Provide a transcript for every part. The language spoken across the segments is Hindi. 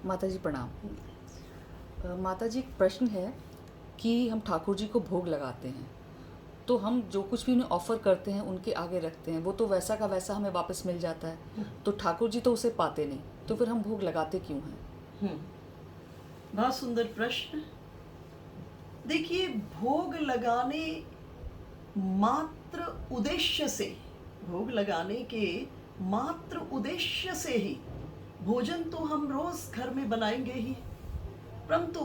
माता जी प्रणाम। माता जी, एक प्रश्न है कि हम ठाकुर जी को भोग लगाते हैं, तो हम जो कुछ भी उन्हें ऑफ़र करते हैं उनके आगे रखते हैं, वो तो वैसा का वैसा हमें वापस मिल जाता है। तो ठाकुर जी तो उसे पाते नहीं, तो फिर हम भोग लगाते क्यों हैं? बहुत सुंदर प्रश्न। देखिए, भोग लगाने मात्र उद्देश्य से, भोग लगाने के मात्र उद्देश्य से ही भोजन तो हम रोज घर में बनाएंगे ही, परंतु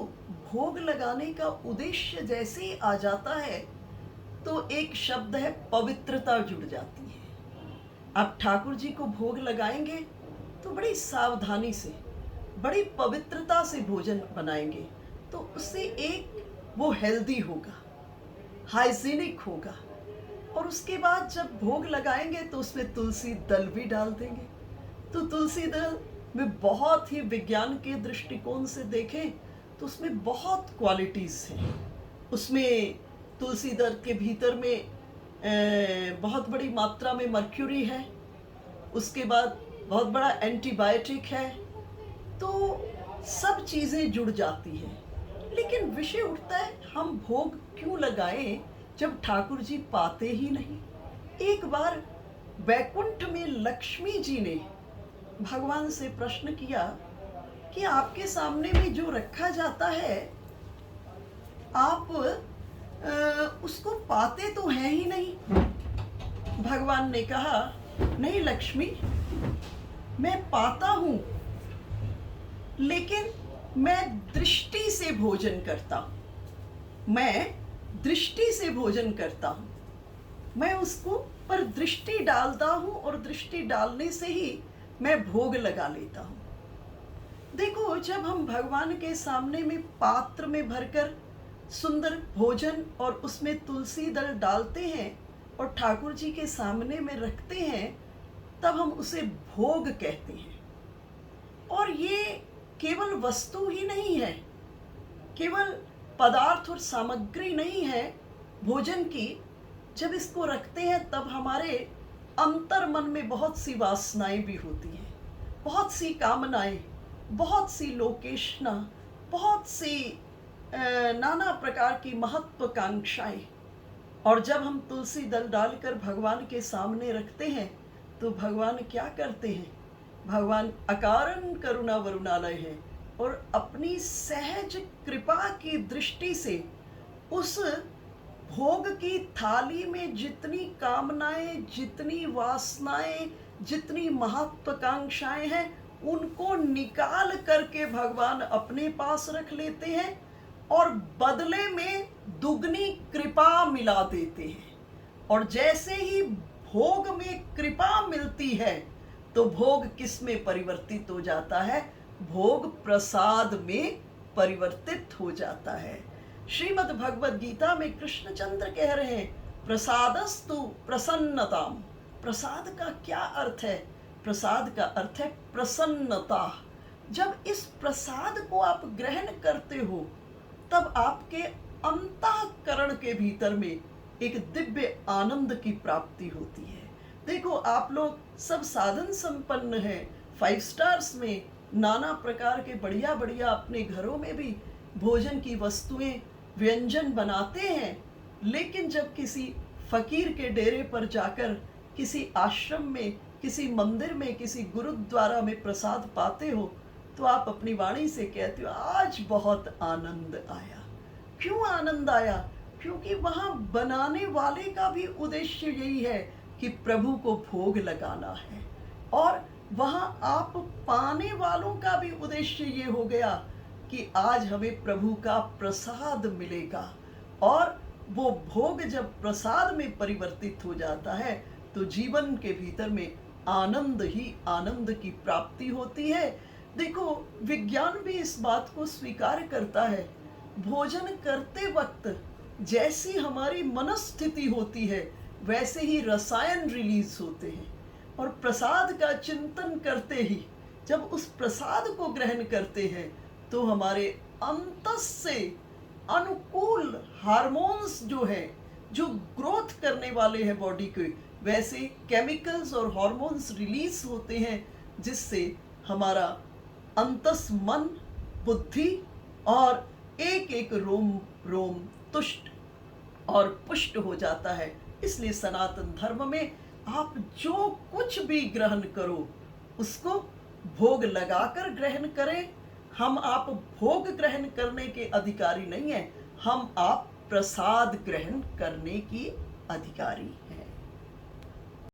भोग लगाने का उद्देश्य जैसे ही आ जाता है तो एक शब्द है पवित्रता जुड़ जाती है। आप ठाकुर जी को भोग लगाएंगे तो बड़ी सावधानी से, बड़ी पवित्रता से भोजन बनाएंगे, तो उससे एक वो हेल्दी होगा, हाइजीनिक होगा। और उसके बाद जब भोग लगाएंगे तो उसमें तुलसी दल भी डाल देंगे। तो तुलसी दल में बहुत ही विज्ञान के दृष्टिकोण से देखें तो उसमें बहुत क्वालिटीज़ हैं। उसमें तुलसी दल के भीतर में बहुत बड़ी मात्रा में मर्क्यूरी है, उसके बाद बहुत बड़ा एंटीबायोटिक है, तो सब चीज़ें जुड़ जाती हैं। लेकिन विषय उठता है, हम भोग क्यों लगाएं जब ठाकुर जी पाते ही नहीं। एक बार वैकुंठ में लक्ष्मी जी ने भगवान से प्रश्न किया कि आपके सामने में जो रखा जाता है आप उसको पाते तो हैं ही नहीं। भगवान ने कहा, नहीं लक्ष्मी, मैं पाता हूं, लेकिन मैं दृष्टि से भोजन करता हूं। मैं दृष्टि से भोजन करता हूं, मैं उसको पर दृष्टि डालता हूं और दृष्टि डालने से ही मैं भोग लगा लेता हूं। देखो, जब हम भगवान के सामने में पात्र में भरकर सुंदर भोजन और उसमें तुलसी दल डालते हैं और ठाकुर जी के सामने में रखते हैं, तब हम उसे भोग कहते हैं। और ये केवल वस्तु ही नहीं है, केवल पदार्थ और सामग्री नहीं है भोजन की। जब इसको रखते हैं तब हमारे अंतर मन में बहुत सी वासनाएं भी होती हैं, बहुत सी कामनाएं, बहुत सी लोकेशना, बहुत सी नाना प्रकार की महत्वाकांक्षाएं। और जब हम तुलसी दल डालकर भगवान के सामने रखते हैं तो भगवान क्या करते हैं? भगवान अकारण करुणा वरुणालय है और अपनी सहज कृपा की दृष्टि से उस भोग की थाली में जितनी कामनाएं, जितनी वासनाएं, जितनी महत्वाकांक्षाएं हैं, उनको निकाल करके भगवान अपने पास रख लेते हैं और बदले में दुगनी कृपा मिला देते हैं। और जैसे ही भोग में कृपा मिलती है तो भोग किस में परिवर्तित हो जाता है? भोग प्रसाद में परिवर्तित हो जाता है। श्रीमद् भगवद गीता में कृष्णचंद्र कह रहे हैं, प्रसादस्तु प्रसन्नताम। प्रसाद का क्या अर्थ है? प्रसाद का अर्थ है प्रसन्नता। जब इस प्रसाद को आप ग्रहण करते हो तब आपके अंतःकरण के भीतर में एक दिव्य आनंद की प्राप्ति होती है। देखो, आप लोग सब साधन संपन्न हैं, 5 स्टार्स में नाना प्रकार के बढ़िया बढ़िया अपने घरों में भी भोजन की वस्तुएं, व्यंजन बनाते हैं, लेकिन जब किसी फकीर के डेरे पर जाकर, किसी आश्रम में, किसी मंदिर में, किसी गुरुद्वारा में प्रसाद पाते हो तो आप अपनी वाणी से कहते हो, आज बहुत आनंद आया। क्यों आनंद आया? क्योंकि वहां बनाने वाले का भी उद्देश्य यही है कि प्रभु को भोग लगाना है, और वहां आप पाने वालों का भी उद्देश्य ये हो गया कि आज हमें प्रभु का प्रसाद मिलेगा। और वो भोग जब प्रसाद में परिवर्तित हो जाता है तो जीवन के भीतर में आनंद ही आनंद की प्राप्ति होती है। देखो, विज्ञान भी इस बात को स्वीकार करता है। भोजन करते वक्त जैसी हमारी मनस्थिति होती है वैसे ही रसायन रिलीज होते हैं, और प्रसाद का चिंतन करते ही जब उस प्रसाद को ग्रहण करते हैं तो हमारे अंतस से अनुकूल हार्मोन्स जो है, जो ग्रोथ करने वाले हैं बॉडी के, वैसे केमिकल्स और हार्मोन्स रिलीज होते हैं, जिससे हमारा अंतस मन, बुद्धि और एक एक रोम रोम तुष्ट और पुष्ट हो जाता है। इसलिए सनातन धर्म में आप जो कुछ भी ग्रहण करो उसको भोग लगाकर ग्रहण करें। हम आप भोग ग्रहण करने के अधिकारी नहीं हैं, हम आप प्रसाद ग्रहण करने की अधिकारी हैं।